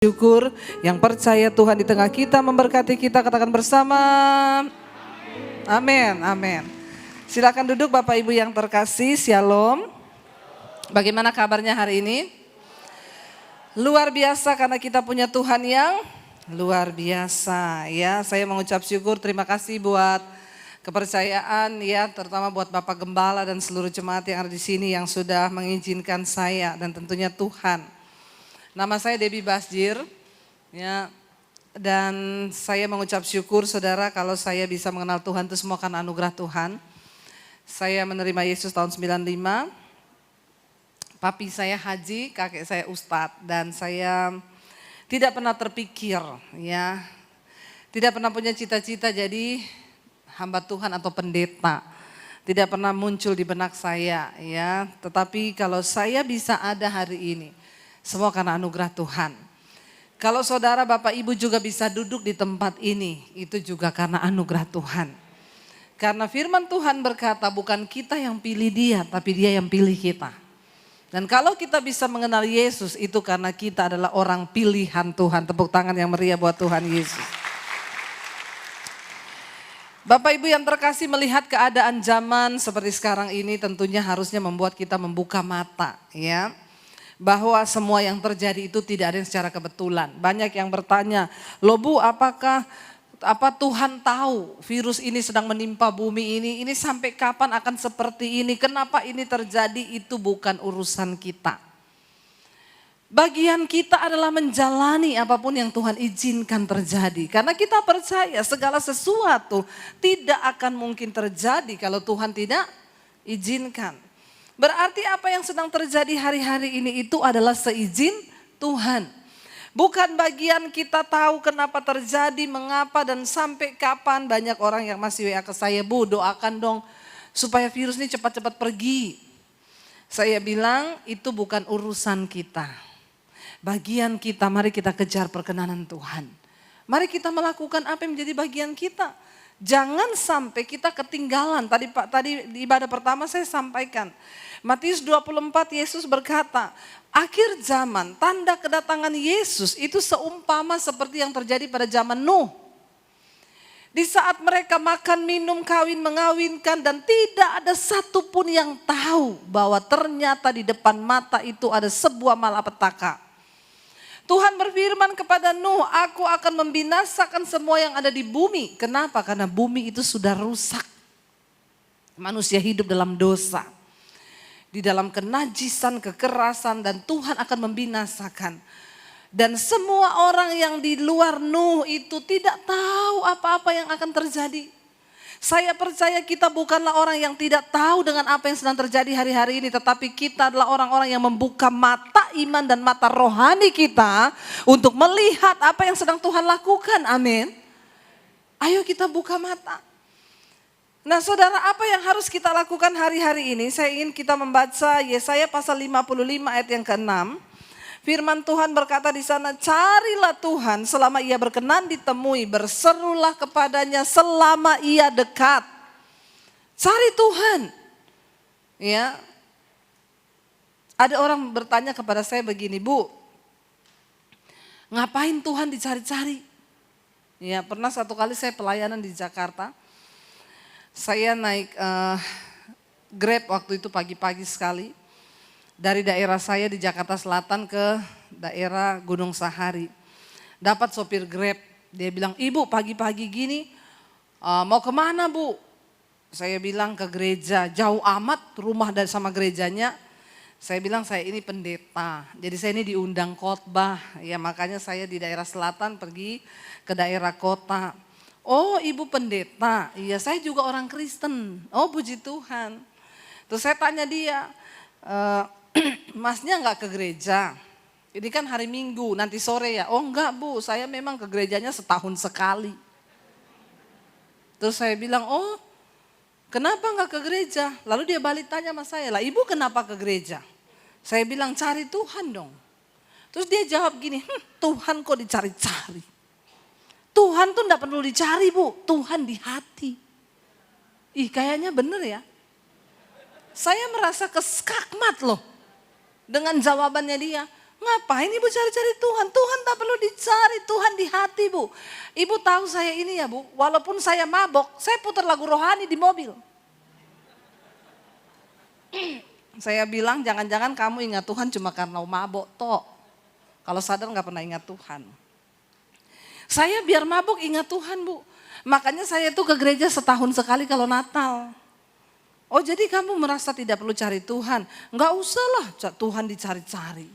Syukur yang percaya Tuhan di tengah kita memberkati kita, katakan bersama. Amin, amin. Silakan duduk Bapak Ibu yang terkasih, Shalom. Bagaimana kabarnya hari ini? Luar biasa karena kita punya Tuhan yang luar biasa ya. Saya mengucap syukur, terima kasih buat kepercayaan ya, terutama buat Bapak Gembala dan seluruh jemaat yang ada di sini yang sudah mengizinkan saya dan tentunya Tuhan. Nama saya Debbie Basjir ya, dan saya mengucap syukur saudara kalau saya bisa mengenal Tuhan itu semua karena anugerah Tuhan. Saya menerima Yesus tahun 95, papi saya haji, kakek saya ustadz, dan saya tidak pernah terpikir ya, tidak pernah punya cita-cita jadi hamba Tuhan atau pendeta. Tidak pernah muncul di benak saya ya, tetapi kalau saya bisa ada hari ini, semua karena anugerah Tuhan. Kalau saudara Bapak Ibu juga bisa duduk di tempat ini, itu juga karena anugerah Tuhan. Karena firman Tuhan berkata bukan kita yang pilih dia, tapi dia yang pilih kita. Dan kalau kita bisa mengenal Yesus, itu karena kita adalah orang pilihan Tuhan. Tepuk tangan yang meriah buat Tuhan Yesus. Bapak Ibu yang terkasih, melihat keadaan zaman seperti sekarang ini tentunya harusnya membuat kita membuka mata ya. Bahwa semua yang terjadi itu tidak ada yang secara kebetulan. Banyak yang bertanya, loh Bu, apakah Tuhan tahu virus ini sedang menimpa bumi ini sampai kapan akan seperti ini, kenapa ini terjadi? Itu bukan urusan kita. Bagian kita adalah menjalani apapun yang Tuhan izinkan terjadi. Karena kita percaya segala sesuatu tidak akan mungkin terjadi kalau Tuhan tidak izinkan. Berarti apa yang sedang terjadi hari-hari ini itu adalah seizin Tuhan. Bukan bagian kita tahu kenapa terjadi, mengapa dan sampai kapan. Banyak orang yang masih WA ke saya, Bu doakan dong supaya virus ini cepat-cepat pergi. Saya bilang itu bukan urusan kita. Bagian kita, mari kita kejar perkenanan Tuhan. Mari kita melakukan apa yang menjadi bagian kita. Jangan sampai kita ketinggalan. Tadi di ibadah pertama saya sampaikan. Matius 24 Yesus berkata, akhir zaman tanda kedatangan Yesus itu seumpama seperti yang terjadi pada zaman Nuh. Di saat mereka makan, minum, kawin, mengawinkan dan tidak ada satupun yang tahu bahwa ternyata di depan mata itu ada sebuah malapetaka. Tuhan berfirman kepada Nuh, aku akan membinasakan semua yang ada di bumi. Kenapa? Karena bumi itu sudah rusak. Manusia hidup dalam dosa. Di dalam kenajisan, kekerasan, dan Tuhan akan membinasakan. Dan semua orang yang di luar Nuh itu tidak tahu apa-apa yang akan terjadi. Saya percaya kita bukanlah orang yang tidak tahu dengan apa yang sedang terjadi hari-hari ini. Tetapi kita adalah orang-orang yang membuka mata iman dan mata rohani kita untuk melihat apa yang sedang Tuhan lakukan. Amin. Ayo kita buka mata. Nah saudara, apa yang harus kita lakukan hari-hari ini? Saya ingin kita membaca Yesaya pasal 55 ayat yang ke-6. Firman Tuhan berkata di sana, carilah Tuhan selama ia berkenan ditemui, berserulah kepadanya selama ia dekat. Cari Tuhan. Ya. Ada orang bertanya kepada saya begini, Bu, ngapain Tuhan dicari-cari? Ya, pernah satu kali saya pelayanan di Jakarta. Saya naik Grab waktu itu pagi-pagi sekali. Dari daerah saya di Jakarta Selatan ke daerah Gunung Sahari. Dapat sopir Grab, dia bilang, Ibu pagi-pagi gini mau kemana Bu? Saya bilang ke gereja, jauh amat rumah dari sama gerejanya. Saya bilang saya ini pendeta, jadi saya ini diundang khotbah. Ya makanya saya di daerah selatan pergi ke daerah kota. Oh ibu pendeta, iya saya juga orang Kristen. Oh puji Tuhan. Terus saya tanya dia, masnya enggak ke gereja? Ini kan hari Minggu, nanti sore ya. Oh enggak Bu, saya memang ke gerejanya setahun sekali. Terus saya bilang, oh kenapa enggak ke gereja? Lalu dia balik tanya sama saya, lah ibu kenapa ke gereja? Saya bilang cari Tuhan dong. Terus dia jawab gini, Tuhan kok dicari-cari? Tuhan tuh enggak perlu dicari Bu, Tuhan di hati. Ih kayaknya bener ya. Saya merasa keskakmat loh dengan jawabannya dia. Ngapain ibu cari-cari Tuhan? Tuhan tak perlu dicari, Tuhan di hati bu. Ibu tahu saya ini ya bu, walaupun saya mabok, saya putar lagu rohani di mobil. Saya bilang jangan-jangan kamu ingat Tuhan cuma karena mabok toh. Kalau sadar gak pernah ingat Tuhan. Saya biar mabok ingat Tuhan bu. Makanya saya tuh ke gereja setahun sekali kalau Natal. Oh jadi kamu merasa tidak perlu cari Tuhan. Gak usah lah Tuhan dicari-cari.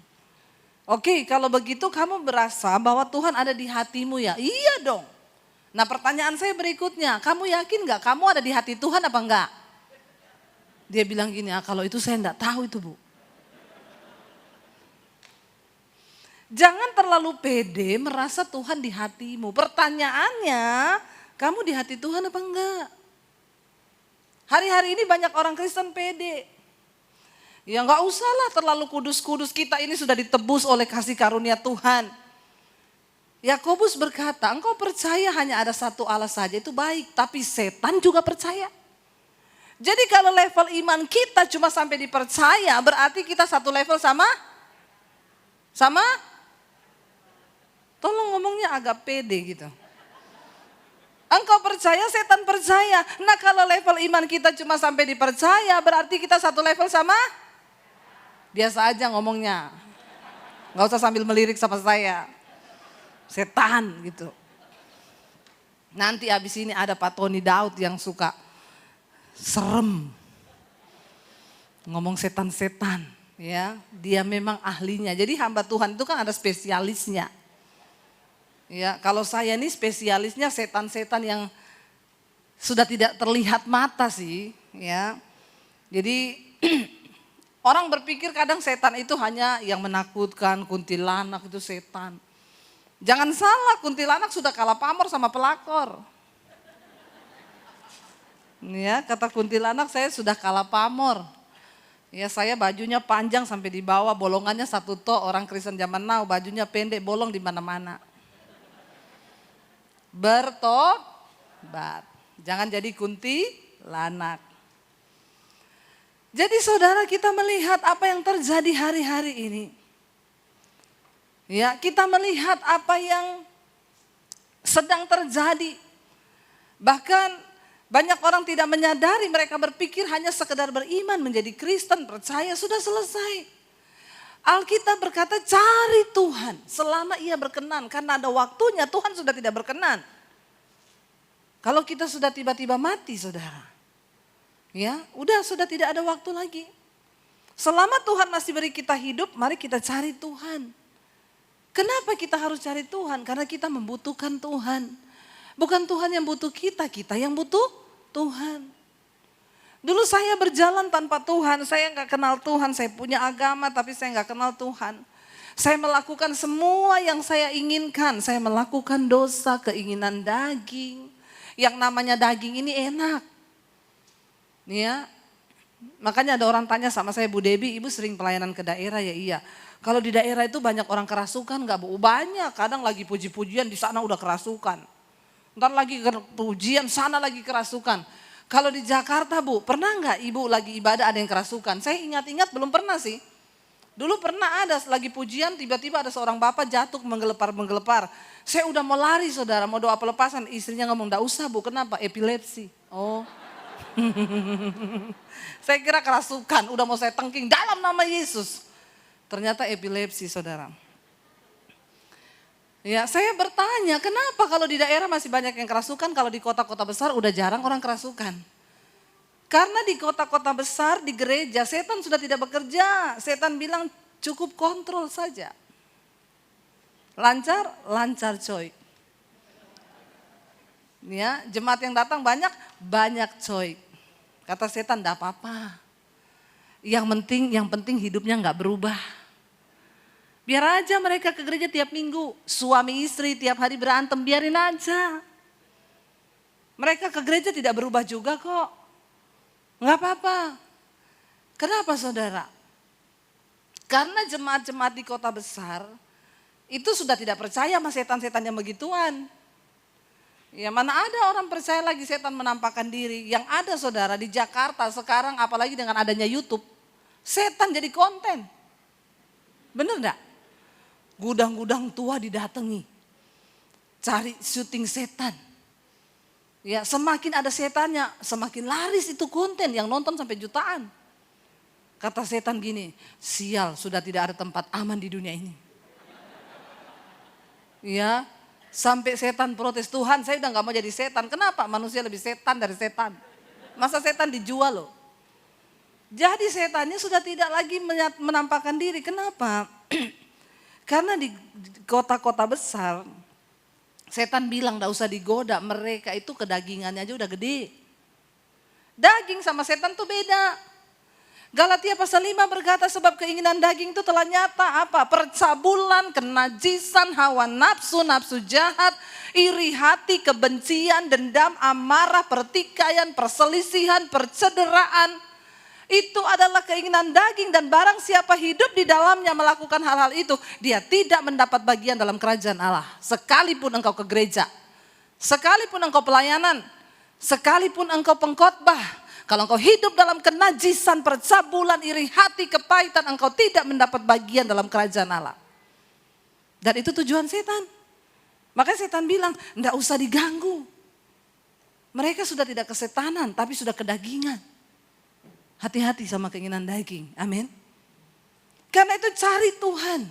Oke, kalau begitu kamu berasa bahwa Tuhan ada di hatimu ya? Iya dong. Nah pertanyaan saya berikutnya, kamu yakin gak kamu ada di hati Tuhan apa enggak? Dia bilang gini, kalau itu saya enggak tahu itu bu. Jangan terlalu pede merasa Tuhan di hatimu. Pertanyaannya, kamu di hati Tuhan apa enggak? Hari-hari ini banyak orang Kristen pede. Ya nggak usah lah terlalu kudus-kudus, kita ini sudah ditebus oleh kasih karunia Tuhan. Yakobus berkata, engkau percaya hanya ada satu Allah saja itu baik, tapi setan juga percaya. Jadi kalau level iman kita cuma sampai dipercaya, berarti kita satu level sama? Tolong ngomongnya agak pede gitu. Engkau percaya, setan percaya. Nah kalau level iman kita cuma sampai dipercaya, berarti kita satu level sama? Biasa aja ngomongnya. Gak usah sambil melirik sama saya. Setan gitu. Nanti abis ini ada Pak Tony Daud yang suka serem. Ngomong setan-setan. Ya, dia memang ahlinya. Jadi hamba Tuhan itu kan ada spesialisnya. Ya, kalau saya ini spesialisnya setan-setan yang sudah tidak terlihat mata sih. Ya, jadi orang berpikir kadang setan itu hanya yang menakutkan, kuntilanak itu setan. Jangan salah, kuntilanak sudah kalah pamor sama pelakor. Ya, kata kuntilanak saya sudah kalah pamor. Ya, saya bajunya panjang sampai di bawah, bolongannya satu tok. Orang Kristen zaman now bajunya pendek, bolong di mana-mana. Bertobat. Jangan jadi kuntilanak. Jadi saudara kita melihat apa yang terjadi hari-hari ini. Ya, kita melihat apa yang sedang terjadi. Bahkan banyak orang tidak menyadari, mereka berpikir hanya sekedar beriman menjadi Kristen, percaya sudah selesai. Alkitab berkata cari Tuhan selama ia berkenan, karena ada waktunya Tuhan sudah tidak berkenan. Kalau kita sudah tiba-tiba mati saudara. Ya, sudah tidak ada waktu lagi. Selama Tuhan masih beri kita hidup, mari kita cari Tuhan. Kenapa kita harus cari Tuhan? Karena kita membutuhkan Tuhan. Bukan Tuhan yang butuh kita, kita yang butuh Tuhan. Dulu saya berjalan tanpa Tuhan, saya nggak kenal Tuhan, saya punya agama tapi saya nggak kenal Tuhan. Saya melakukan semua yang saya inginkan, saya melakukan dosa, keinginan daging. Yang namanya daging ini enak. Ya, makanya ada orang tanya sama saya, Bu Debi, ibu sering pelayanan ke daerah ya? Iya. Kalau di daerah itu banyak orang kerasukan nggak Bu? Banyak, kadang lagi puji-pujian di sana udah kerasukan. Ntar lagi pujian, sana lagi kerasukan. Kalau di Jakarta Bu, pernah nggak ibu lagi ibadah ada yang kerasukan? Saya ingat-ingat belum pernah sih. Dulu pernah ada lagi pujian, tiba-tiba ada seorang bapak jatuh menggelepar-menggelepar. Saya udah mau lari saudara, mau doa pelepasan. Istrinya ngomong, nggak usah Bu, kenapa? Epilepsi. Oh. Saya kira kerasukan, udah mau saya tengking dalam nama Yesus. Ternyata epilepsi saudara. Ya, saya bertanya, kenapa kalau di daerah masih banyak yang kerasukan, kalau di kota-kota besar udah jarang orang kerasukan? Karena di kota-kota besar, di gereja, setan sudah tidak bekerja. Setan bilang cukup kontrol saja. Lancar, lancar coy. Ya, jemaat yang datang banyak coy. Kata setan, enggak apa-apa. Yang penting hidupnya enggak berubah. Biar aja mereka ke gereja tiap minggu. Suami istri tiap hari berantem, biarin aja. Mereka ke gereja tidak berubah juga kok. Enggak apa-apa. Kenapa saudara? Karena jemaat-jemaat di kota besar itu sudah tidak percaya sama setan-setan yang begituan. Ya mana ada orang percaya lagi setan menampakkan diri. Yang ada saudara di Jakarta sekarang apalagi dengan adanya YouTube. Setan jadi konten. Bener enggak? Gudang-gudang tua didatangi. Cari syuting setan. Ya, semakin ada setannya, semakin laris itu konten yang nonton sampai jutaan. Kata setan gini, sial sudah tidak ada tempat aman di dunia ini. Ya, sampai setan protes, Tuhan saya udah gak mau jadi setan. Kenapa? Manusia lebih setan dari setan. Masa setan dijual loh. Jadi setannya sudah tidak lagi menampakkan diri. Kenapa? Karena di kota-kota besar, setan bilang gak usah digoda, mereka itu kedagingannya aja udah gede. Daging sama setan tuh beda. Galatia pasal 5 berkata sebab keinginan daging itu telah nyata apa? Percabulan, kenajisan, hawa nafsu, nafsu jahat, iri hati, kebencian, dendam, amarah, pertikaian, perselisihan, percederaan. Itu adalah keinginan daging dan barang siapa hidup di dalamnya melakukan hal-hal itu, dia tidak mendapat bagian dalam kerajaan Allah. Sekalipun engkau ke gereja, sekalipun engkau pelayanan, sekalipun engkau pengkhotbah, kalau engkau hidup dalam kenajisan, percabulan, iri hati, kepahitan, engkau tidak mendapat bagian dalam kerajaan Allah. Dan itu tujuan setan. Makanya setan bilang, enggak usah diganggu. Mereka sudah tidak kesetanan, tapi sudah kedagingan. Hati-hati sama keinginan daging. Amin. Karena itu cari Tuhan.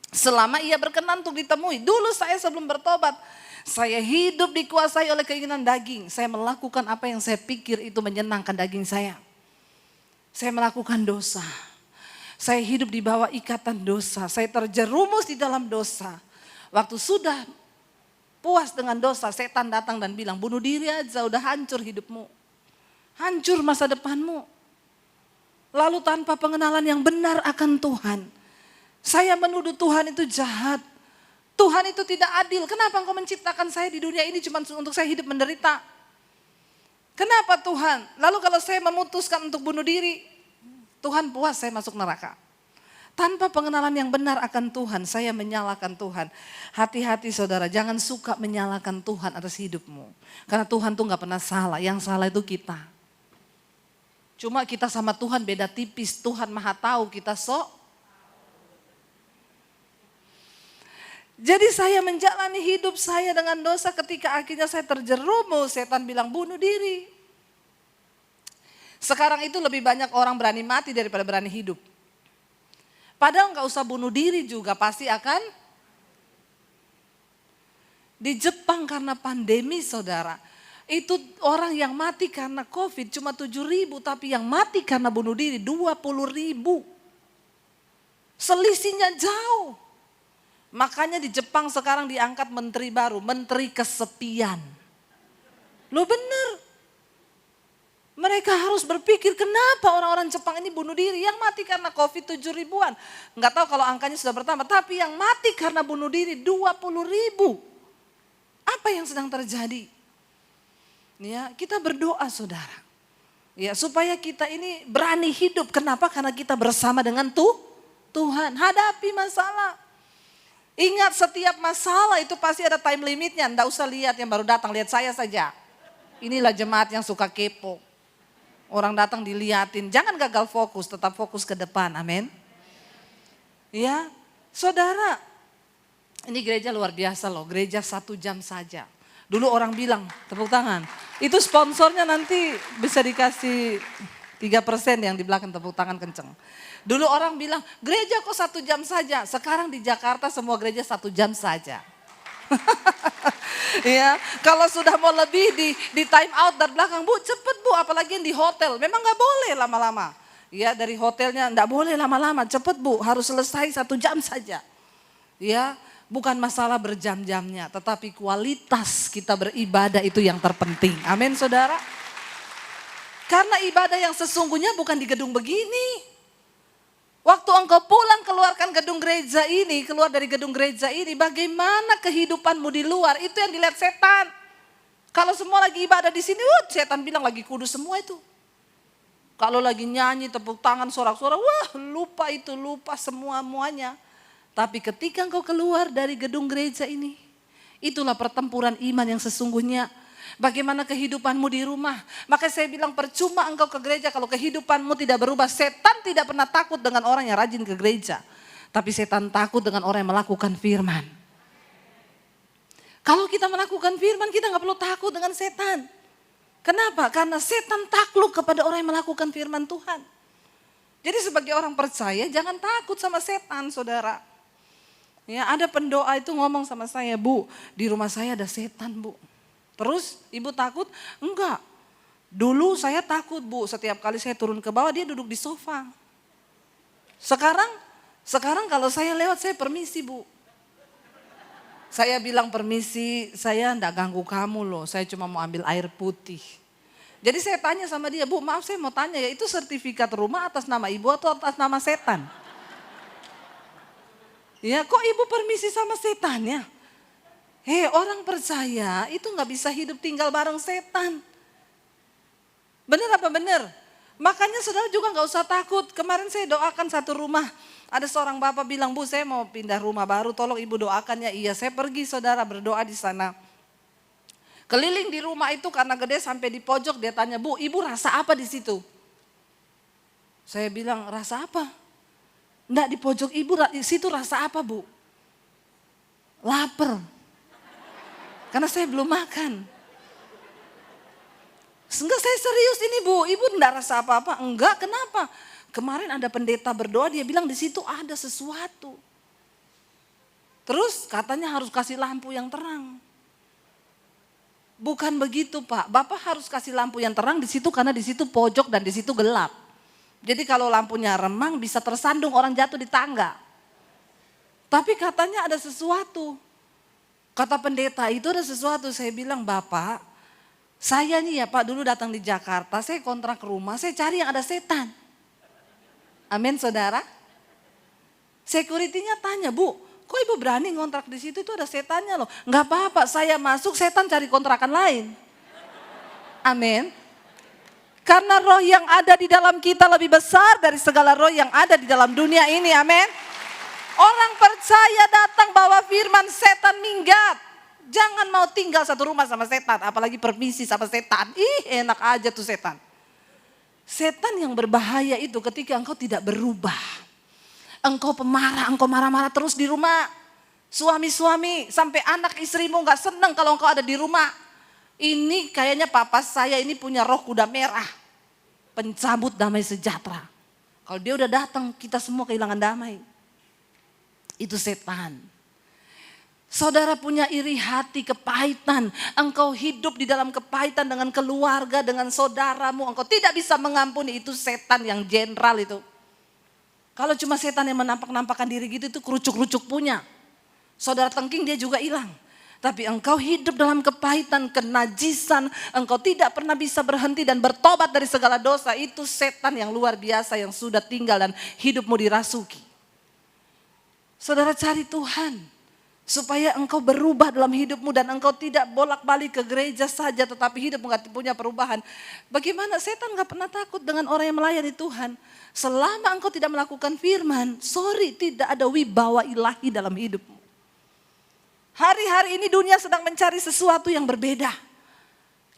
Selama ia berkenan untuk ditemui. Dulu saya sebelum bertobat, saya hidup dikuasai oleh keinginan daging. Saya melakukan apa yang saya pikir itu menyenangkan daging saya. Saya melakukan dosa. Saya hidup di bawah ikatan dosa. Saya terjerumus di dalam dosa. Waktu sudah puas dengan dosa, setan datang dan bilang, bunuh diri aja, udah hancur hidupmu. Hancur masa depanmu. Lalu tanpa pengenalan yang benar akan Tuhan, saya menuduh Tuhan itu jahat. Tuhan itu tidak adil. Kenapa engkau menciptakan saya di dunia ini cuma untuk saya hidup menderita? Kenapa Tuhan? Lalu kalau saya memutuskan untuk bunuh diri, Tuhan puas saya masuk neraka. Tanpa pengenalan yang benar akan Tuhan, saya menyalahkan Tuhan. Hati-hati saudara, jangan suka menyalahkan Tuhan atas hidupmu. Karena Tuhan tuh gak pernah salah, yang salah itu kita. Cuma kita sama Tuhan beda tipis, Tuhan maha tahu, kita sok. Jadi saya menjalani hidup saya dengan dosa ketika akhirnya saya terjerumus, setan bilang bunuh diri. Sekarang itu lebih banyak orang berani mati daripada berani hidup. Padahal nggak usah bunuh diri juga pasti akan. Di Jepang karena pandemi saudara, itu orang yang mati karena COVID cuma 7.000, tapi yang mati karena bunuh diri 20.000. Selisihnya jauh. Makanya di Jepang sekarang diangkat menteri baru, menteri kesepian. Loh bener. Mereka harus berpikir kenapa orang-orang Jepang ini bunuh diri. Yang mati karena COVID 7.000-an. Enggak tahu kalau angkanya sudah bertambah. Tapi yang mati karena bunuh diri 20.000. Apa yang sedang terjadi? Ya, kita berdoa saudara. Ya, supaya kita ini berani hidup. Kenapa? Karena kita bersama dengan Tuhan. Hadapi masalah. Ingat setiap masalah itu pasti ada time limitnya. Nggak usah lihat yang baru datang, lihat saya saja. Inilah jemaat yang suka kepo. Orang datang diliatin, jangan gagal fokus, tetap fokus ke depan, amin. Ya, saudara, ini gereja luar biasa loh, gereja 1 jam saja. Dulu orang bilang, tepuk tangan, itu sponsornya nanti bisa dikasih 3% yang di belakang tepuk tangan kenceng. Dulu orang bilang, gereja kok 1 jam saja. Sekarang di Jakarta semua gereja 1 jam saja. Ya, kalau sudah mau lebih di time out dari belakang, Bu cepet Bu, apalagi yang di hotel. Memang gak boleh lama-lama. Ya, dari hotelnya gak boleh lama-lama, cepet Bu, harus selesai 1 jam saja. Ya, bukan masalah berjam-jamnya, tetapi kualitas kita beribadah itu yang terpenting. Amin saudara. Karena ibadah yang sesungguhnya bukan di gedung begini. Waktu engkau pulang keluarkan gedung gereja ini, keluar dari gedung gereja ini, bagaimana kehidupanmu di luar, itu yang dilihat setan. Kalau semua lagi ibadah di sini, setan bilang lagi kudus semua itu. Kalau lagi nyanyi, tepuk tangan, sorak-sorak, wah lupa itu, lupa semuanya. Tapi ketika engkau keluar dari gedung gereja ini, itulah pertempuran iman yang sesungguhnya. Bagaimana kehidupanmu di rumah. Maka saya bilang percuma engkau ke gereja kalau kehidupanmu tidak berubah. Setan tidak pernah takut dengan orang yang rajin ke gereja. Tapi setan takut dengan orang yang melakukan firman. Kalau kita melakukan firman, kita nggak perlu takut dengan setan. Kenapa? Karena setan takluk kepada orang yang melakukan firman Tuhan. Jadi sebagai orang percaya, jangan takut sama setan, saudara. Ya, ada pendoa itu ngomong sama saya, Bu, di rumah saya ada setan, Bu. Terus ibu takut? Enggak. Dulu saya takut, Bu. Setiap kali saya turun ke bawah, dia duduk di sofa. Sekarang kalau saya lewat, saya permisi, Bu. Saya bilang permisi, saya enggak ganggu kamu loh. Saya cuma mau ambil air putih. Jadi saya tanya sama dia, Bu, maaf saya mau tanya ya, itu sertifikat rumah atas nama ibu atau atas nama setan? Ya, kok ibu permisi sama setan ya? Orang percaya itu nggak bisa hidup tinggal bareng setan. Benar apa benar? Makanya saudara juga nggak usah takut. Kemarin saya doakan satu rumah. Ada seorang bapak bilang, Bu, saya mau pindah rumah baru, tolong ibu doakan ya. Iya, saya pergi saudara berdoa di sana. Keliling di rumah itu karena gede sampai di pojok, dia tanya, Bu, ibu rasa apa di situ? Saya bilang, rasa apa? Enggak, di pojok ibu di situ rasa apa, Bu? Lapar. Karena saya belum makan. Enggak, saya serius ini, Bu. Ibu enggak rasa apa-apa? Enggak, kenapa? Kemarin ada pendeta berdoa, dia bilang di situ ada sesuatu. Terus katanya harus kasih lampu yang terang. Bukan begitu, Pak. Bapak harus kasih lampu yang terang di situ karena di situ pojok dan di situ gelap. Jadi kalau lampunya remang bisa tersandung orang jatuh di tangga. Tapi katanya ada sesuatu. Kata pendeta itu ada sesuatu. Saya bilang, Bapak, saya nih ya Pak dulu datang di Jakarta, saya kontrak rumah, saya cari yang ada setan. Amin saudara. Security-nya tanya, Bu, kok ibu berani ngontrak di situ, itu ada setannya loh. Enggak apa-apa, saya masuk, setan cari kontrakan lain. Amin. Karena roh yang ada di dalam kita lebih besar dari segala roh yang ada di dalam dunia ini, amin. Orang percaya datang bawa firman, setan minggat. Jangan mau tinggal satu rumah sama setan, apalagi permisi sama setan. Ih, enak aja tuh setan. Setan yang berbahaya itu ketika engkau tidak berubah. Engkau pemarah, engkau marah-marah terus di rumah. Suami-suami sampai anak istrimu gak senang kalau engkau ada di rumah. Ini kayaknya papa saya ini punya roh kuda merah. Pencabut damai sejahtera. Kalau dia udah datang, kita semua kehilangan damai. Itu setan. Saudara punya iri hati, kepahitan. Engkau hidup di dalam kepahitan dengan keluarga, dengan saudaramu. Engkau tidak bisa mengampuni, itu setan yang jenderal itu. Kalau cuma setan yang menampak-nampakkan diri gitu, itu kerucuk-kerucuk punya. Saudara tengking dia juga hilang. Tapi engkau hidup dalam kepahitan, kenajisan. Engkau tidak pernah bisa berhenti dan bertobat dari segala dosa. Itu setan yang luar biasa yang sudah tinggal dan hidupmu dirasuki. Saudara cari Tuhan. Supaya engkau berubah dalam hidupmu dan engkau tidak bolak-balik ke gereja saja tetapi hidupmu gak punya perubahan. Bagaimana setan gak pernah takut dengan orang yang melayani Tuhan. Selama engkau tidak melakukan firman, tidak ada wibawa ilahi dalam hidupmu. Hari-hari ini dunia sedang mencari sesuatu yang berbeda.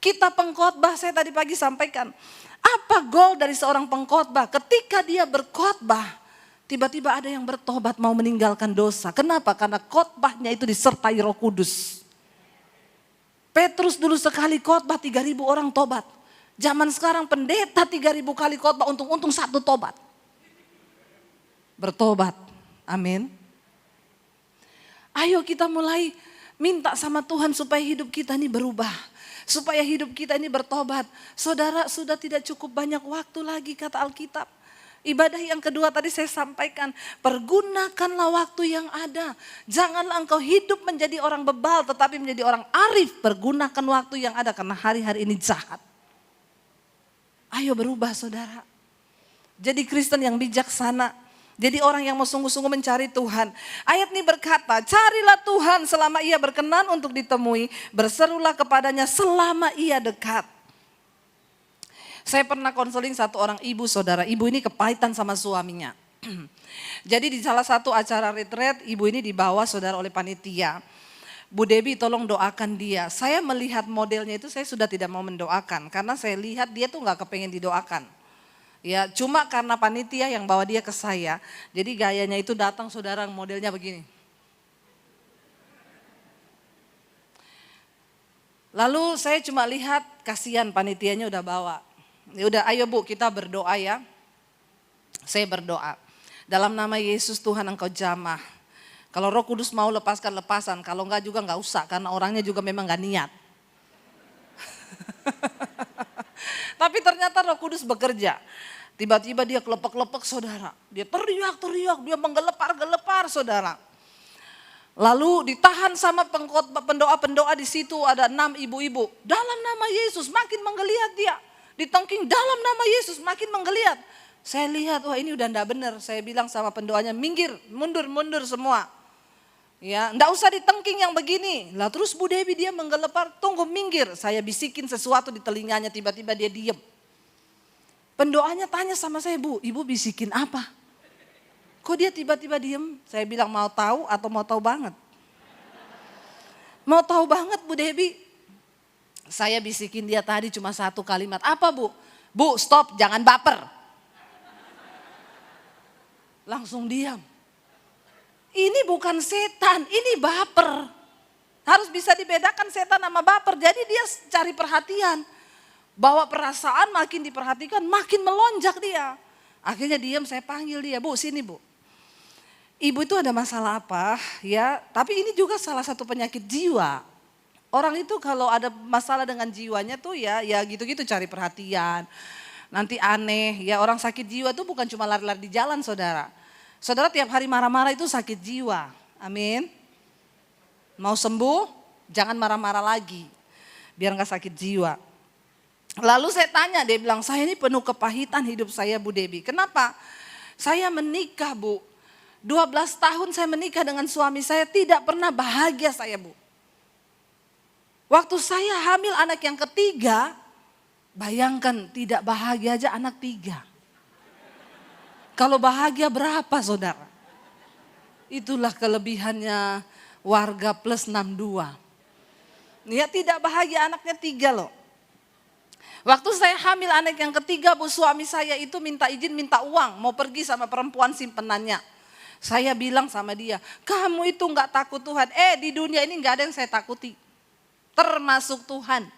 Kita pengkhotbah, saya tadi pagi sampaikan. Apa goal dari seorang pengkhotbah? Ketika dia berkhotbah, tiba-tiba ada yang bertobat mau meninggalkan dosa. Kenapa? Karena khotbahnya itu disertai Roh Kudus. Petrus dulu sekali khotbah 3.000 orang tobat. Zaman sekarang pendeta 3.000 kali khotbah untung-untung satu tobat. Bertobat. Amin. Ayo kita mulai minta sama Tuhan supaya hidup kita ini berubah. Supaya hidup kita ini bertobat. Saudara, sudah tidak cukup banyak waktu lagi kata Alkitab. Ibadah yang kedua tadi saya sampaikan, pergunakanlah waktu yang ada. Janganlah engkau hidup menjadi orang bebal tetapi menjadi orang arif. Pergunakan waktu yang ada karena hari-hari ini jahat. Ayo berubah saudara. Jadi Kristen yang bijaksana. Jadi orang yang mau sungguh-sungguh mencari Tuhan. Ayat ini berkata, carilah Tuhan selama ia berkenan untuk ditemui. Berserulah kepadanya selama ia dekat. Saya pernah konseling satu orang ibu saudara. Ibu ini kepahitan sama suaminya. Jadi di salah satu acara retreat ibu ini dibawa saudara oleh panitia. Bu Debbie tolong doakan dia. Saya melihat modelnya itu saya sudah tidak mau mendoakan. Karena saya lihat dia tuh gak kepengen didoakan. Ya, cuma karena panitia yang bawa dia ke saya, jadi gayanya itu datang saudara modelnya begini. Lalu saya cuma lihat kasihan panitianya udah bawa. Ya udah, ayo Bu, kita berdoa ya. Saya berdoa. Dalam nama Yesus Tuhan Engkau jamah. Kalau Roh Kudus mau lepaskan, lepasan. Kalau enggak juga enggak usah, karena orangnya juga memang enggak niat. Tapi ternyata Roh Kudus bekerja. Tiba-tiba dia kelepek-lepek saudara. Dia teriak-teriak, dia menggelepar-gelepar saudara. Lalu ditahan sama pendoa-pendoa di situ, ada 6 ibu-ibu. Dalam nama Yesus makin menggeliat dia. Ditengking dalam nama Yesus makin menggeliat. Saya lihat, wah ini udah enggak benar. Saya bilang sama pendoanya, minggir, mundur semua. Ya, enggak usah ditengking yang begini. Lah terus Bu Debbie dia menggelepar, tunggu minggir. Saya bisikin sesuatu di telinganya, tiba-tiba dia diem. Pendoanya tanya sama saya, Bu, Ibu bisikin apa? Kok dia tiba-tiba diem? Saya bilang mau tahu atau mau tahu banget? Mau tahu banget Bu Debbie. Saya bisikin dia tadi cuma satu kalimat. Apa Bu? Bu stop, jangan baper. Langsung diam. Ini bukan setan, ini baper. Harus bisa dibedakan setan sama baper. Jadi dia cari perhatian. Bawa perasaan makin diperhatikan, makin melonjak dia. Akhirnya diam, saya panggil dia, Bu sini Bu. Ibu itu ada masalah apa ya, tapi ini juga salah satu penyakit jiwa. Orang itu kalau ada masalah dengan jiwanya tuh ya gitu-gitu cari perhatian. Nanti aneh ya, orang sakit jiwa tuh bukan cuma lari-lari di jalan saudara. Saudara tiap hari marah-marah itu sakit jiwa, amin. Mau sembuh jangan marah-marah lagi, biar gak sakit jiwa. Lalu saya tanya, dia bilang saya ini penuh kepahitan hidup saya Bu Debbie. Kenapa? Saya menikah Bu, 12 tahun saya menikah dengan suami saya, tidak pernah bahagia saya Bu. Waktu saya hamil anak yang ketiga, bayangkan tidak bahagia aja anak 3. Kalau bahagia berapa saudara? Itulah kelebihannya warga plus 62. Ya tidak bahagia anaknya 3 loh. Waktu saya hamil anak yang ketiga Bu, suami saya itu minta izin, minta uang, mau pergi sama perempuan simpenannya. Saya bilang sama dia, kamu itu gak takut Tuhan. Di dunia ini gak ada yang saya takuti, termasuk Tuhan.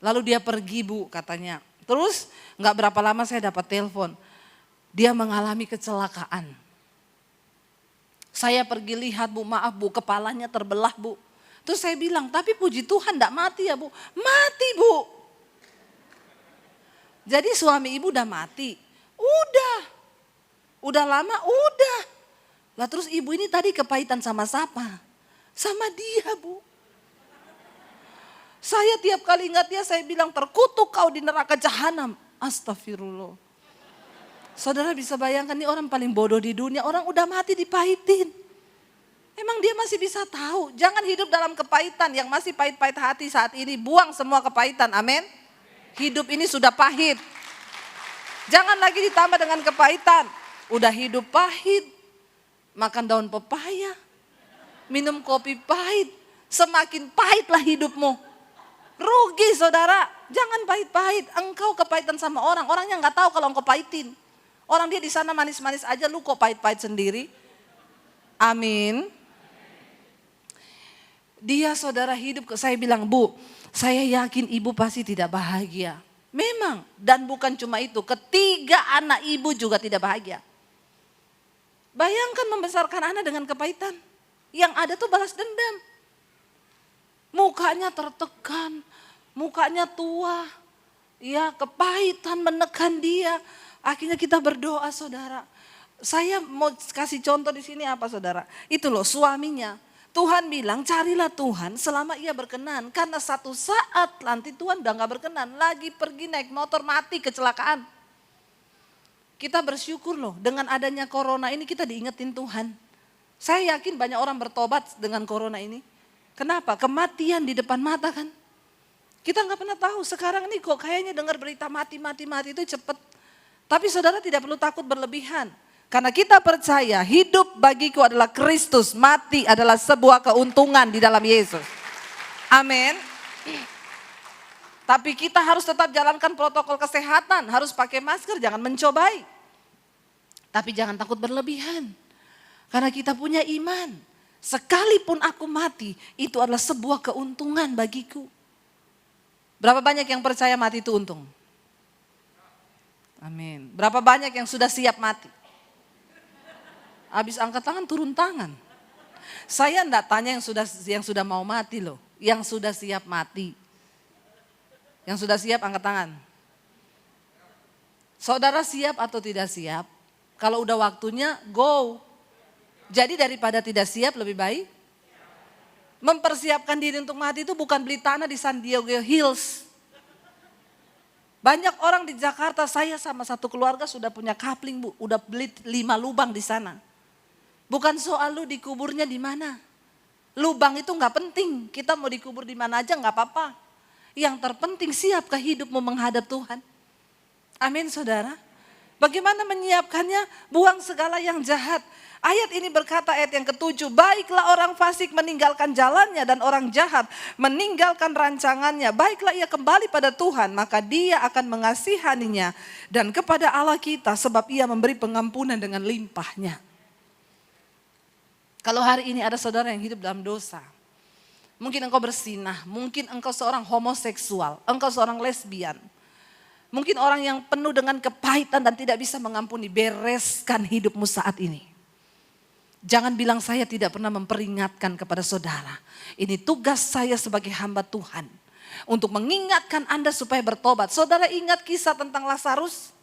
Lalu dia pergi Bu katanya. Terus gak berapa lama saya dapat telepon, dia mengalami kecelakaan. Saya pergi lihat Bu, maaf Bu, kepalanya terbelah Bu. Terus saya bilang, tapi puji Tuhan gak mati ya Bu. Mati Bu. Jadi suami ibu udah mati, udah lama, udah. Lah terus ibu ini tadi kepahitan sama siapa? Sama dia Bu. Saya tiap kali ingat dia saya bilang terkutuk kau di neraka jahanam. Astagfirullah. Saudara bisa bayangkan nih orang paling bodoh di dunia, orang udah mati dipahitin. Emang dia masih bisa tahu? Jangan hidup dalam kepahitan, yang masih pahit-pahit hati saat ini buang semua kepahitan, amin. Hidup ini sudah pahit. Jangan lagi ditambah dengan kepahitan. Udah hidup pahit. Makan daun pepaya. Minum kopi pahit. Semakin pahitlah hidupmu. Rugi saudara. Jangan pahit-pahit. Engkau kepahitan sama orang. Orangnya gak tahu kalau engkau pahitin. Orang dia di sana manis-manis aja, lu kok pahit-pahit sendiri. Amin. Dia saudara hidup, saya bilang Bu, saya yakin ibu pasti tidak bahagia. Memang, dan bukan cuma itu, ketiga anak ibu juga tidak bahagia. Bayangkan membesarkan anak dengan kepahitan. Yang ada tuh balas dendam. Mukanya tertekan, mukanya tua. Ya, kepahitan menekan dia. Akhirnya kita berdoa saudara. Saya mau kasih contoh di sini apa saudara? Itu loh suaminya. Tuhan bilang carilah Tuhan selama ia berkenan. Karena satu saat nanti Tuhan udah gak berkenan. Lagi pergi naik motor mati kecelakaan. Kita bersyukur loh dengan adanya corona ini kita diingetin Tuhan. Saya yakin banyak orang bertobat dengan corona ini. Kenapa? Kematian di depan mata kan. Kita gak pernah tahu sekarang ini kok kayaknya dengar berita mati itu cepet. Tapi saudara tidak perlu takut berlebihan. Karena kita percaya hidup bagiku adalah Kristus, mati adalah sebuah keuntungan di dalam Yesus. Amin. Tapi kita harus tetap jalankan protokol kesehatan, harus pakai masker, jangan mencobai. Tapi jangan takut berlebihan. Karena kita punya iman. Sekalipun aku mati, itu adalah sebuah keuntungan bagiku. Berapa banyak yang percaya mati itu untung? Amin. Berapa banyak yang sudah siap mati? Habis angkat tangan, turun tangan. Saya enggak tanya yang sudah mau mati loh. Yang sudah siap mati. Yang sudah siap angkat tangan. Saudara siap atau tidak siap? Kalau udah waktunya, go. Jadi daripada tidak siap lebih baik. Mempersiapkan diri untuk mati itu bukan beli tanah di San Diego Hills. Banyak orang di Jakarta, saya sama satu keluarga sudah punya kapling bu, udah beli 5 lubang di sana. Bukan soal lu dikuburnya di mana. Lubang itu nggak penting, kita mau dikubur di mana aja nggak apa-apa. Yang terpenting siapkah hidupmu menghadap Tuhan? Amin saudara. Bagaimana menyiapkannya? Buang segala yang jahat. Ayat ini berkata ayat yang ke-7, baiklah orang fasik meninggalkan jalannya dan orang jahat meninggalkan rancangannya. Baiklah ia kembali pada Tuhan, maka dia akan mengasihaninya dan kepada Allah kita sebab ia memberi pengampunan dengan limpahnya. Kalau hari ini ada saudara yang hidup dalam dosa, mungkin engkau bersinah, mungkin engkau seorang homoseksual, engkau seorang lesbian, mungkin orang yang penuh dengan kepahitan dan tidak bisa mengampuni, bereskan hidupmu saat ini. Jangan bilang saya tidak pernah memperingatkan kepada saudara. Ini tugas saya sebagai hamba Tuhan. Untuk mengingatkan Anda supaya bertobat. Saudara ingat kisah tentang Lazarus?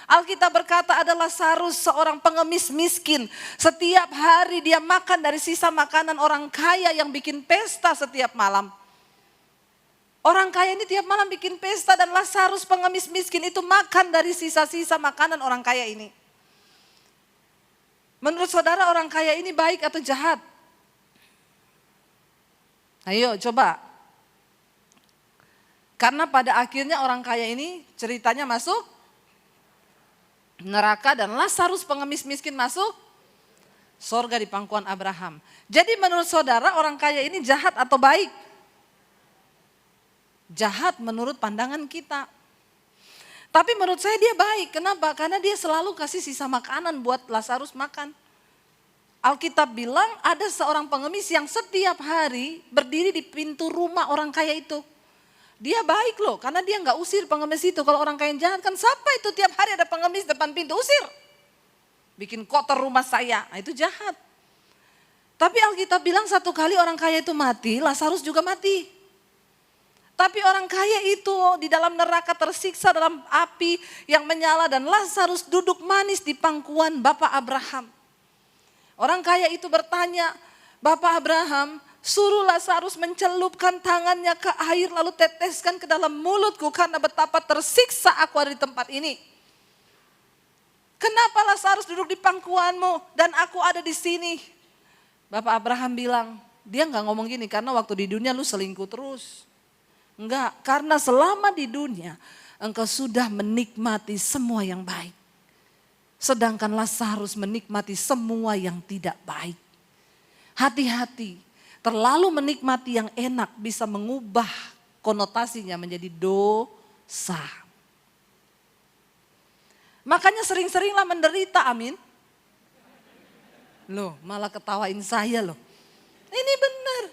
Alkitab berkata ada Lazarus seorang pengemis miskin. Setiap hari dia makan dari sisa makanan orang kaya yang bikin pesta setiap malam. Orang kaya ini tiap malam bikin pesta dan Lazarus pengemis miskin itu makan dari sisa-sisa makanan orang kaya ini. Menurut saudara orang kaya ini baik atau jahat? Ayo coba. Karena pada akhirnya orang kaya ini ceritanya masuk neraka dan Lazarus pengemis miskin masuk sorga di pangkuan Abraham. Jadi menurut saudara orang kaya ini jahat atau baik? Jahat menurut pandangan kita. Tapi menurut saya dia baik. Kenapa? Karena dia selalu kasih sisa makanan buat Lazarus makan. Alkitab bilang ada seorang pengemis yang setiap hari berdiri di pintu rumah orang kaya itu. Dia baik loh, karena dia nggak usir pengemis itu. Kalau orang kaya yang jahat kan siapa itu tiap hari ada pengemis depan pintu, usir. Bikin kotor rumah saya, nah, itu jahat. Tapi Alkitab bilang satu kali orang kaya itu mati, Lazarus juga mati. Tapi orang kaya itu di dalam neraka tersiksa dalam api yang menyala dan Lazarus duduk manis di pangkuan Bapak Abraham. Orang kaya itu bertanya, Bapak Abraham, suruh Lazarus mencelupkan tangannya ke air lalu teteskan ke dalam mulutku karena betapa tersiksa aku ada di tempat ini. Kenapa Lazarus duduk di pangkuanmu dan aku ada di sini? Bapak Abraham bilang, dia nggak ngomong gini karena waktu di dunia lu selingkuh terus. Enggak, karena selama di dunia engkau sudah menikmati semua yang baik. Sedangkan Lazarus menikmati semua yang tidak baik. Hati-hati, terlalu menikmati yang enak bisa mengubah konotasinya menjadi dosa. Makanya sering-seringlah menderita, amin. Loh, malah ketawain saya loh. Ini benar.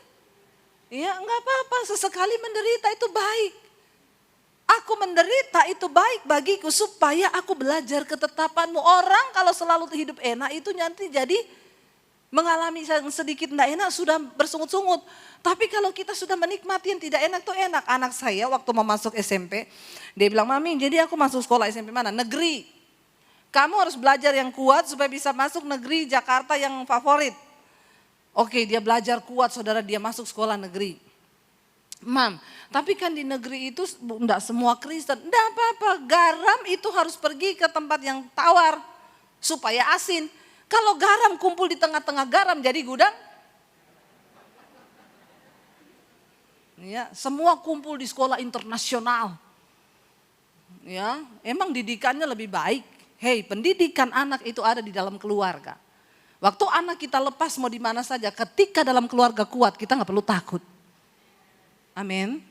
Ya enggak apa-apa, sesekali menderita itu baik. Aku menderita itu baik bagiku supaya aku belajar ketetapanmu. Orang kalau selalu hidup enak itu nanti jadi mengalami yang sedikit enggak enak sudah bersungut-sungut. Tapi kalau kita sudah menikmati yang tidak enak tuh enak. Anak saya waktu mau masuk SMP, dia bilang, Mami jadi aku masuk sekolah SMP mana? Negeri. Kamu harus belajar yang kuat supaya bisa masuk negeri Jakarta yang favorit. Oke, dia belajar kuat, saudara, dia masuk sekolah negeri. Mam, tapi kan di negeri itu enggak semua Kristen. Enggak apa-apa, garam itu harus pergi ke tempat yang tawar supaya asin. Kalau garam kumpul di tengah-tengah garam jadi gudang. Ya, semua kumpul di sekolah internasional. Ya, emang didikannya lebih baik. Hei, pendidikan anak itu ada di dalam keluarga. Waktu anak kita lepas mau di mana saja, ketika dalam keluarga kuat kita nggak perlu takut. Amin.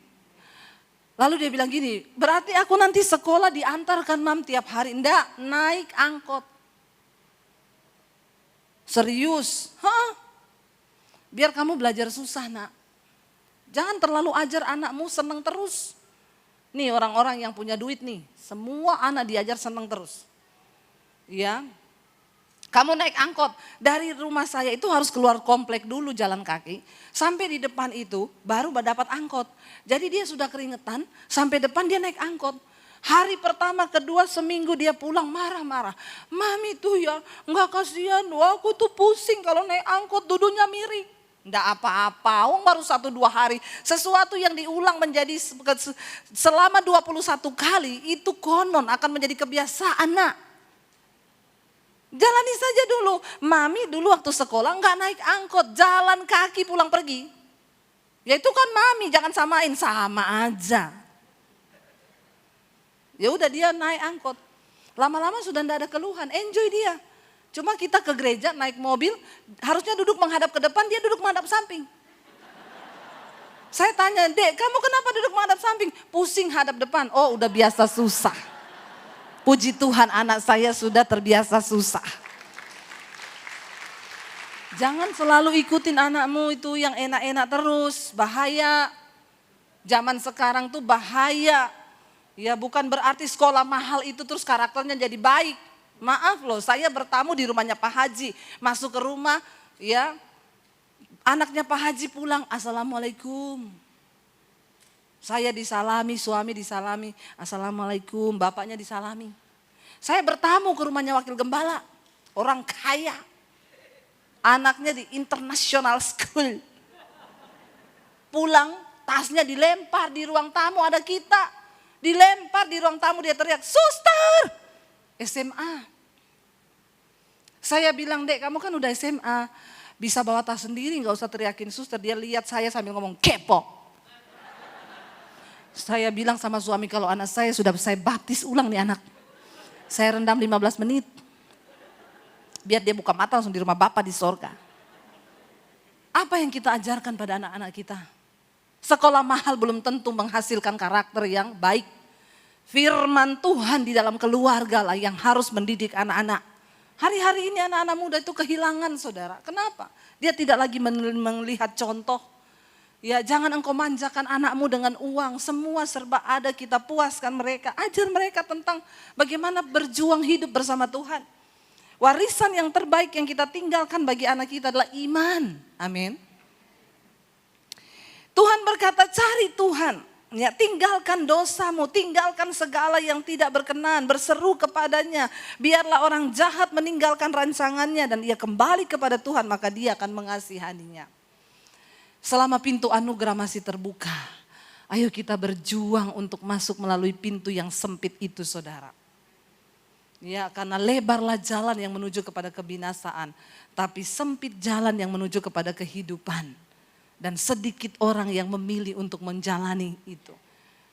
Lalu dia bilang gini, berarti aku nanti sekolah diantarkan mam tiap hari. Enggak, naik angkot. Serius? Hah? Biar kamu belajar susah nak. Jangan terlalu ajar anakmu senang terus. Nih orang-orang yang punya duit nih, semua anak diajar senang terus. Ya, kamu naik angkot, dari rumah saya itu harus keluar komplek dulu jalan kaki. Sampai di depan itu baru dapat angkot. Jadi dia sudah keringetan, sampai depan dia naik angkot. Hari pertama, kedua, seminggu dia pulang marah-marah. Mami tuh ya nggak kasihan, aku tuh pusing kalau naik angkot duduknya miring. Nggak apa-apa, baru 1-2 hari. Sesuatu yang diulang menjadi selama 21 kali itu konon akan menjadi kebiasaan nak. Jalani saja dulu. Mami dulu waktu sekolah nggak naik angkot, jalan kaki pulang pergi. Ya itu kan mami, jangan samain, sama aja. Ya udah dia naik angkot. Lama-lama sudah nggak ada keluhan, enjoy dia. Cuma kita ke gereja naik mobil, harusnya duduk menghadap ke depan, dia duduk menghadap samping. Saya tanya, Dek, kamu kenapa duduk menghadap samping? Pusing hadap depan. Oh, udah biasa susah. Puji Tuhan anak saya sudah terbiasa susah. Jangan selalu ikutin anakmu itu yang enak-enak terus, bahaya. Zaman sekarang tuh bahaya. Ya bukan berarti sekolah mahal itu terus karakternya jadi baik. Maaf loh, saya bertamu di rumahnya Pak Haji. Masuk ke rumah, ya anaknya Pak Haji pulang, Assalamualaikum. Saya disalami, suami disalami, Assalamualaikum, bapaknya disalami. Saya bertamu ke rumahnya wakil gembala, orang kaya. Anaknya di international school. Pulang, tasnya dilempar di ruang tamu, ada kita. Dilempar di ruang tamu, dia teriak, Suster! SMA. Saya bilang, Dek kamu kan udah SMA, bisa bawa tas sendiri, gak usah teriakin suster. Dia lihat saya sambil ngomong, kepo. Saya bilang sama suami, kalau anak saya sudah saya baptis ulang nih anak. Saya rendam 15 menit. Biar dia buka mata langsung di rumah Bapa di sorga. Apa yang kita ajarkan pada anak-anak kita? Sekolah mahal belum tentu menghasilkan karakter yang baik. Firman Tuhan di dalam keluarga lah yang harus mendidik anak-anak. Hari-hari ini anak-anak muda itu kehilangan saudara. Kenapa? Dia tidak lagi melihat contoh. Ya jangan engkau manjakan anakmu dengan uang. Semua serba ada, kita puaskan mereka. Ajar mereka tentang bagaimana berjuang hidup bersama Tuhan. Warisan yang terbaik yang kita tinggalkan bagi anak kita adalah iman. Amin. Tuhan berkata cari Tuhan. Ya, tinggalkan dosamu, tinggalkan segala yang tidak berkenan, berseru kepadanya. Biarlah orang jahat meninggalkan rancangannya dan ia kembali kepada Tuhan, maka dia akan mengasihaninya. Selama pintu anugerah masih terbuka, ayo kita berjuang untuk masuk melalui pintu yang sempit itu saudara. Ya, karena lebarlah jalan yang menuju kepada kebinasaan, tapi sempit jalan yang menuju kepada kehidupan. Dan sedikit orang yang memilih untuk menjalani itu.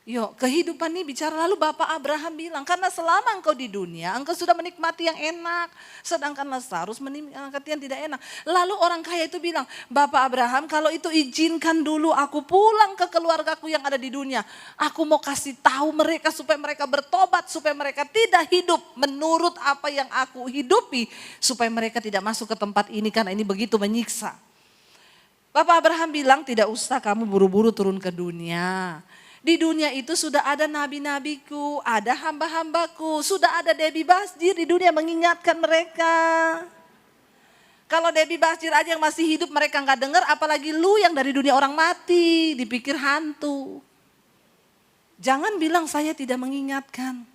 Yuk, kehidupan ini bicara lalu Bapak Abraham bilang, karena selama engkau di dunia, engkau sudah menikmati yang enak. Sedangkan Lazarus menikmati yang tidak enak. Lalu orang kaya itu bilang, Bapak Abraham kalau itu izinkan dulu aku pulang ke keluargaku yang ada di dunia. Aku mau kasih tahu mereka supaya mereka bertobat, supaya mereka tidak hidup menurut apa yang aku hidupi. Supaya mereka tidak masuk ke tempat ini karena ini begitu menyiksa. Bapak Abraham bilang tidak usah kamu buru-buru turun ke dunia. Di dunia itu sudah ada nabi-nabiku, ada hamba-hambaku, sudah ada Debbie Basjir di dunia mengingatkan mereka. Kalau Debbie Basjir aja yang masih hidup mereka nggak dengar, apalagi lu yang dari dunia orang mati, dipikir hantu. Jangan bilang saya tidak mengingatkan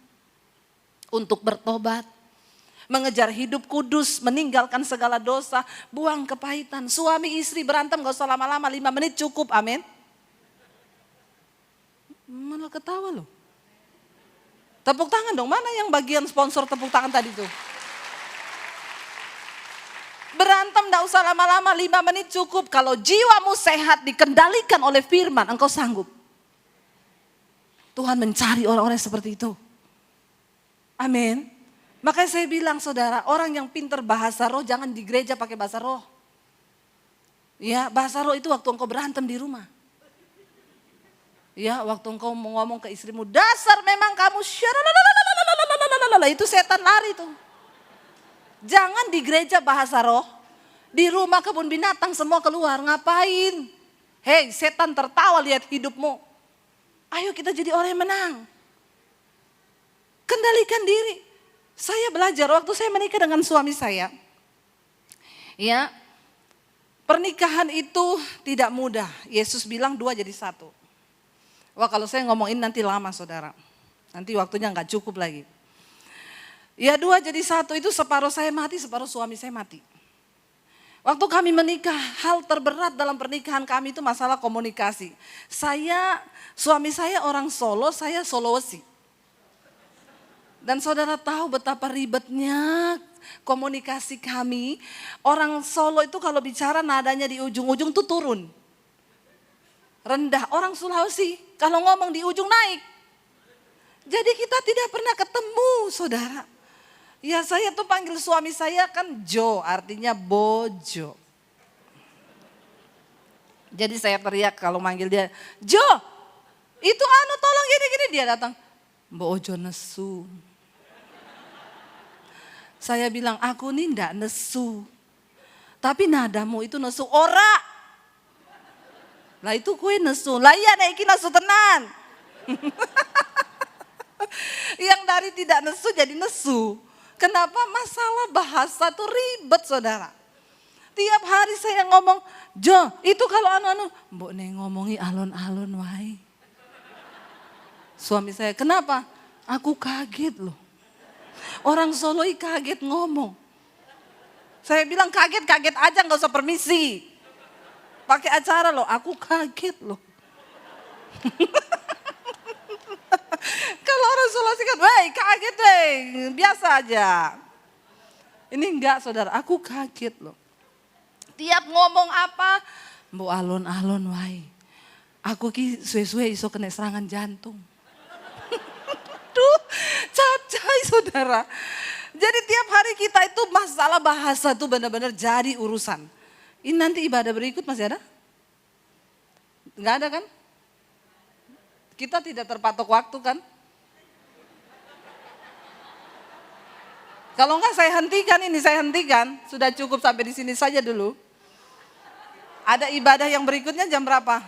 untuk bertobat. Mengejar hidup kudus, meninggalkan segala dosa, buang kepahitan. Suami istri berantem gak usah lama-lama, 5 menit cukup, amin. Malah ketawa loh. Tepuk tangan dong, mana yang bagian sponsor tepuk tangan tadi tuh? Berantem gak usah lama-lama, 5 menit cukup. Kalau jiwamu sehat dikendalikan oleh firman, engkau sanggup. Tuhan mencari orang-orang seperti itu. Amin. Makanya saya bilang saudara, orang yang pintar bahasa roh jangan di gereja pakai bahasa roh. Ya, bahasa roh itu waktu engkau berantem di rumah. Ya, waktu engkau mau ngomong ke istrimu, dasar memang kamu syaralalalalalalalalalala, itu setan lari tuh. Jangan di gereja bahasa roh, di rumah kebun binatang semua keluar, ngapain? Hei, setan tertawa lihat hidupmu. Ayo kita jadi orang yang menang. Kendalikan diri. Saya belajar waktu saya menikah dengan suami saya. Ya, pernikahan itu tidak mudah. Yesus bilang 2 jadi 1. Wah, kalau saya ngomongin nanti lama saudara. Nanti waktunya nggak cukup lagi. Ya 2 jadi 1 itu separuh saya mati, separuh suami saya mati. Waktu kami menikah, hal terberat dalam pernikahan kami itu masalah komunikasi. Suami saya orang Solo, saya Sulawesi. Dan saudara tahu betapa ribetnya komunikasi kami. Orang Solo itu kalau bicara nadanya di ujung-ujung tuh turun. Rendah. Orang Sulawesi kalau ngomong di ujung naik. Jadi kita tidak pernah ketemu saudara. Ya saya tuh panggil suami saya kan Jo, artinya bojo. Jadi saya teriak kalau manggil dia, Jo, itu tolong gini-gini, dia datang. Mbok ojo nesu. Saya bilang, aku nih ndak nesu. Tapi nadamu itu nesu, ora. Lah itu kue nesu, lah iya nek iki nesu tenan. Yang dari tidak nesu jadi nesu. Kenapa? Masalah bahasa tuh ribet saudara. Tiap hari saya ngomong, Jo itu kalau mbok nek ngomongi alon-alon wae. Suami saya, kenapa? Aku kaget loh. Orang Solo kaget ngomong. Saya bilang kaget aja gak usah permisi. Pakai acara loh, aku kaget loh. Kalau orang Sulawesi kan, woi kaget deh, biasa aja. Ini enggak saudara, aku kaget loh. Tiap ngomong apa, mbok alon-alon wae. Aku ki suwe-suwe iso kena serangan jantung. Duh, capcay saudara. Jadi tiap hari kita itu masalah bahasa itu benar-benar jadi urusan. Ini nanti ibadah berikut masih ada? Enggak ada kan? Kita tidak terpatok waktu kan? Kalau enggak saya hentikan. Sudah cukup sampai di sini saja dulu. Ada ibadah yang berikutnya jam berapa?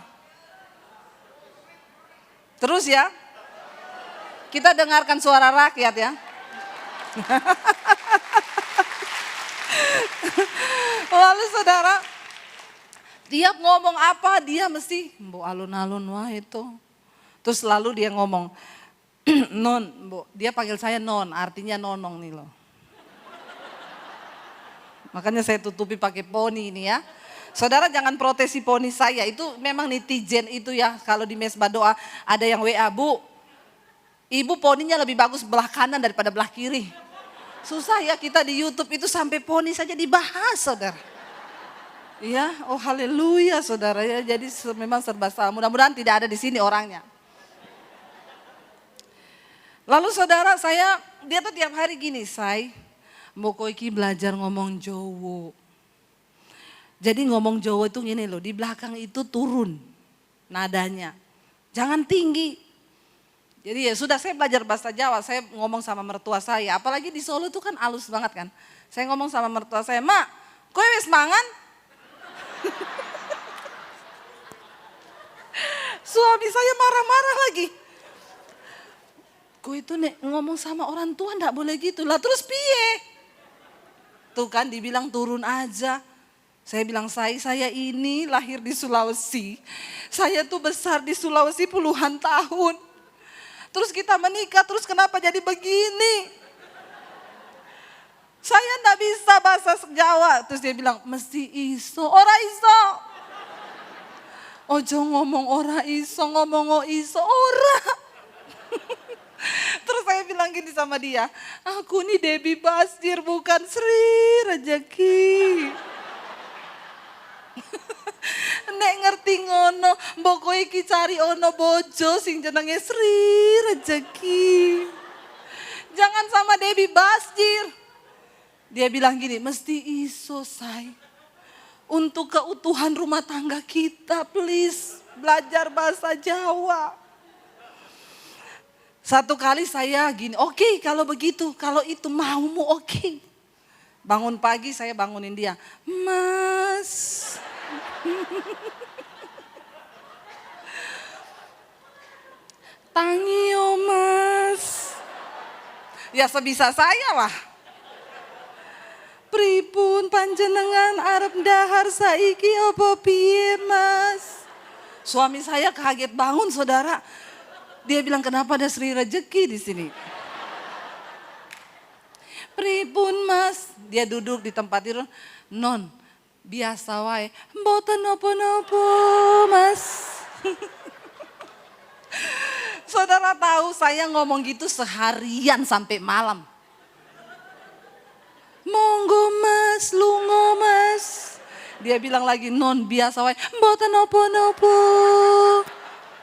Terus ya. Kita dengarkan suara rakyat ya. Lalu saudara, tiap ngomong apa dia mesti mbok alun-alun wah itu. Terus lalu dia ngomong, non, mbok, dia panggil saya non, artinya nonong nih loh. Makanya saya tutupi pakai poni ini ya. Saudara jangan protesi poni saya, itu memang netizen itu ya. Kalau di mesbah doa ada yang WA, Bu, ibu poninya lebih bagus belah kanan daripada belah kiri. Susah ya kita di YouTube itu sampai poni saja dibahas saudara. Ya, oh haleluya saudara ya. Jadi memang serba salah. Mudah-mudahan tidak ada di sini orangnya. Lalu saudara dia tuh tiap hari gini, mbok iki belajar ngomong Jowo. Jadi ngomong Jowo itu gini loh, di belakang itu turun nadanya. Jangan tinggi. Jadi ya sudah saya belajar bahasa Jawa, saya ngomong sama mertua saya. Apalagi di Solo itu kan halus banget kan. Saya ngomong sama mertua saya, Mak, kowe wis mangan? Suami saya marah-marah lagi. Kowe itu nek ngomong sama orang tua ndak boleh gitu lah, terus piye? Tuh kan dibilang turun aja. Saya bilang saya ini lahir di Sulawesi. Saya tuh besar di Sulawesi puluhan tahun. Terus kita menikah, terus kenapa jadi begini? Saya enggak bisa bahasa Jawa. Terus dia bilang, mesti iso, ora iso. Ojo ngomong ora iso, ngomong o iso, ora. Terus saya bilang gini sama dia, aku nih Debbie Basdir bukan Sri Rejeki. Nek ngerti ngono, mbok kowe iki cari ono bojo sing jenenge Sri Rejeki. Jangan sama Debbie Basdir. Dia bilang gini, mesti iso say. Untuk keutuhan rumah tangga kita please. belajar bahasa Jawa. Satu kali saya gini, oke, kalau begitu, kalau itu maumu oke. Bangun pagi saya bangunin dia, Mas. Tangio Mas. Ya sebisa saya lah. Pripun panjenengan arep dahar saiki apa piye Mas? Suami saya kaget bangun saudara. Dia bilang kenapa ada Sri Rezeki di sini? Pripun Mas? Dia duduk di tempat tidur. Non, biasa wae. Mboten napa-napa Mas. Saudara tahu saya ngomong gitu seharian sampai malam. Monggo Mas, lungo Mas. Dia bilang lagi, non biasa wae, mboten napa-napa.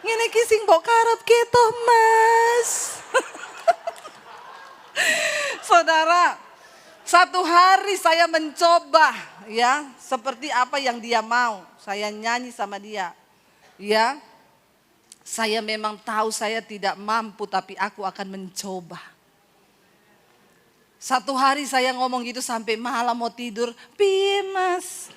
Ngene iki sing mbok karep gitu Mas. Saudara, satu hari saya mencoba ya, seperti apa yang dia mau. Saya nyanyi sama dia. Ya. Saya memang tahu saya tidak mampu tapi aku akan mencoba. Satu hari saya ngomong gitu sampai malam mau tidur. Piye Mas?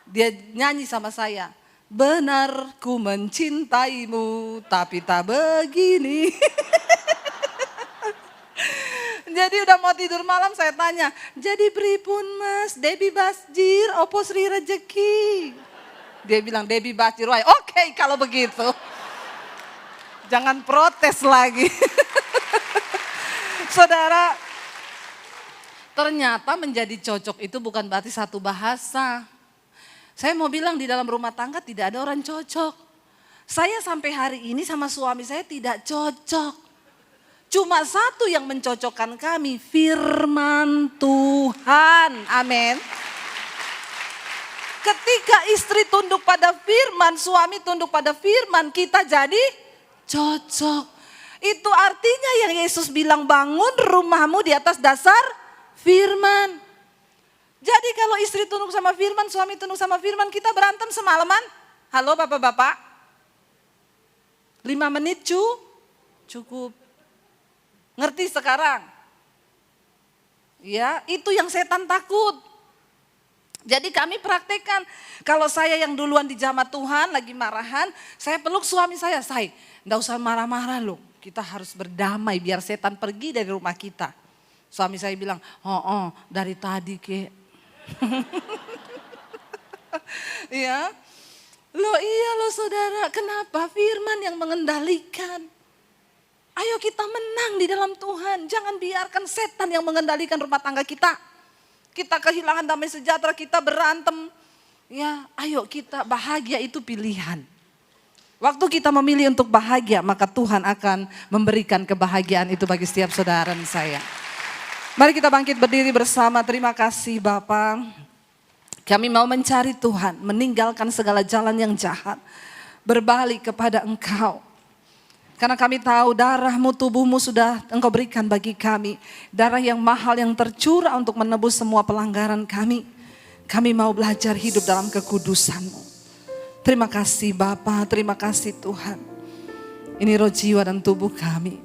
Dia nyanyi sama saya. Benar ku mencintaimu tapi tak begini. Jadi udah mau tidur malam saya tanya. Jadi pripun Mas? Debbie Basjir opo Sri Rezeki? Dia bilang Debbie Basjir. Oke, kalau begitu. Jangan protes lagi. Saudara, ternyata menjadi cocok itu bukan berarti satu bahasa. Saya mau bilang di dalam rumah tangga tidak ada orang cocok. Saya sampai hari ini sama suami saya tidak cocok. Cuma satu yang mencocokkan kami, firman Tuhan. Amin. Ketika istri tunduk pada firman, suami tunduk pada firman, kita jadi cocok. Itu artinya yang Yesus bilang bangun rumahmu di atas dasar firman. Jadi kalau istri tunduk sama firman, suami tunduk sama firman, kita berantem semalaman. Halo bapak-bapak, 5 menit cukup. Ngerti sekarang? Ya, itu yang setan takut. Jadi kami praktekkan, kalau saya yang duluan di jamaah Tuhan lagi marahan, saya peluk suami saya, enggak usah marah-marah loh, kita harus berdamai biar setan pergi dari rumah kita. Suami saya bilang, dari tadi ke. Ya, iya loh saudara, kenapa firman yang mengendalikan? Ayo kita menang di dalam Tuhan, jangan biarkan setan yang mengendalikan rumah tangga kita. Kita kehilangan damai sejahtera, kita berantem. Ya, ayo kita bahagia itu pilihan. Waktu kita memilih untuk bahagia, maka Tuhan akan memberikan kebahagiaan itu bagi setiap saudara dan saya. Mari kita bangkit berdiri bersama. Terima kasih Bapa. Kami mau mencari Tuhan, meninggalkan segala jalan yang jahat. Berbalik kepada Engkau. Karena kami tahu darah-Mu, tubuh-Mu sudah Engkau berikan bagi kami. Darah yang mahal yang tercurah untuk menebus semua pelanggaran kami. Kami mau belajar hidup dalam kekudusan-Mu. Terima kasih Bapa, terima kasih Tuhan. Ini roh jiwa dan tubuh kami.